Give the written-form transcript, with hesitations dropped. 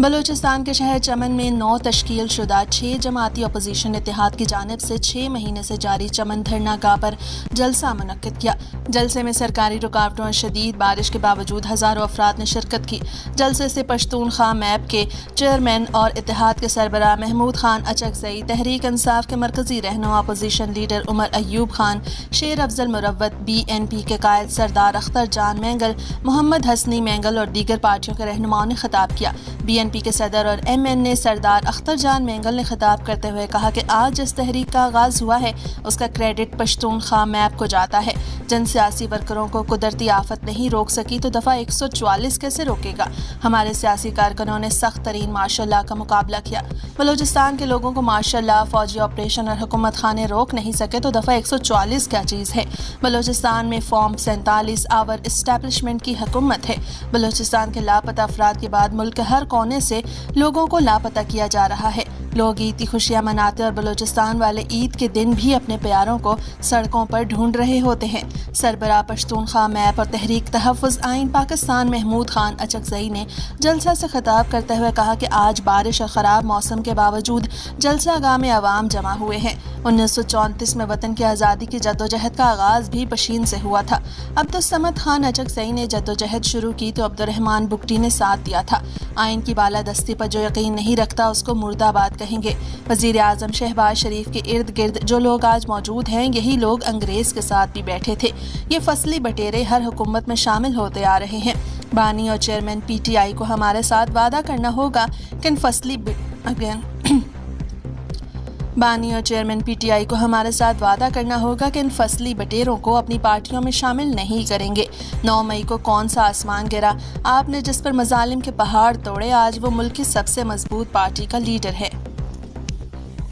बलूचिस्तान के शहर चमन में 9 तश्कील शुदा 6 जमाती अपोजिशन इत्तेहाद की जानिब से 6 महीने से जारी चमन धरना गाह पर जलसा मुनक्किद किया। जलसे में सरकारी रुकावटों और शदीद बारिश के बावजूद हज़ारों अफराद ने शिरकत की। जलसे से पश्तूनख्वा मैप के चेयरमैन और इत्तेहाद के सरबराह महमूद खान अचकजई, तहरीक इंसाफ के मरकजी रहनुमा अपोजिशन लीडर उमर अयूब खान, शेर अफजल मुरव्वत, BNP के कायद सरदार अख्तर जान मैंगल, मोहम्मद हसनी मैंगल और दीगर पार्टियों के रहनुमाओं ने खिताब किया। BNP के सदर और MN सरदार अख्तर जान मैंगल ने खिताब करते हुए कहा कि आज जिस तहरीक का आगाज़ हुआ है उसका क्रेडिट पश्तूनख्वा मैप को जाता है। जिन सियासी वर्करों को कुदरती आफत नहीं रोक सकी तो दफ़ा 144 कैसे रोकेगा। हमारे सियासी कारकुनों ने सख्त तरीन मार्शल लॉ का मुकाबला किया। बलूचिस्तान के लोगों को मार्शल लॉ, फौजी ऑपरेशन और हुकूमत खाने रोक नहीं सके तो दफ़ा 144 क्या चीज़ है। बलूचिस्तान में फॉर्म 47 आवर इस्टेब्लिशमेंट की हुकूमत है। बलूचिस्तान के लापता अफराद के बाद मुल्क के हर कोने से लोगों को लापता किया जा रहा है। लोग ईद की खुशियां मनाते और बलूचिस्तान वाले ईद के दिन भी अपने प्यारों को सड़कों पर ढूंढ रहे होते हैं। सरबराह पश्तूनख्वा मैप और तहरीक तहफ़्फ़ुज़ आइन पाकिस्तान महमूद खान अचकजई ने जलसा से खिताब करते हुए कहा कि आज बारिश और ख़राब मौसम के बावजूद जलसा गाह में अवाम जमा हुए हैं। 1934 में वतन की आज़ादी की जद्दोजहद का आगाज़ भी पशीन से हुआ था। अब्दुस्समद खान अचकजई ने जद्दोजहद शुरू की तो अब्दुर्रहमान बुगटी ने साथ दिया था। आइन की बालादस्ती पर जो यकीन नहीं रखता उसको मुर्दाबाद कहेंगे। वज़ीर आज़म शहबाज शरीफ के इर्द गिर्द जो लोग आज मौजूद हैं यही लोग अंग्रेज़ के साथ भी बैठे थे। ये फसली बटेरे हर हुकूमत में शामिल होते आ रहे हैं। बानी और चेयरमैन PTI को हमारे साथ वादा करना होगा कि इन फसली बानी और चेयरमैन PTI को हमारे साथ वादा करना होगा कि इन फसली बटेरों को अपनी पार्टियों में शामिल नहीं करेंगे। 9 मई को कौन सा आसमान गिरा, आपने जिस पर मजालिम के पहाड़ तोड़े, आज वो मुल्क की सबसे मजबूत पार्टी का लीडर है।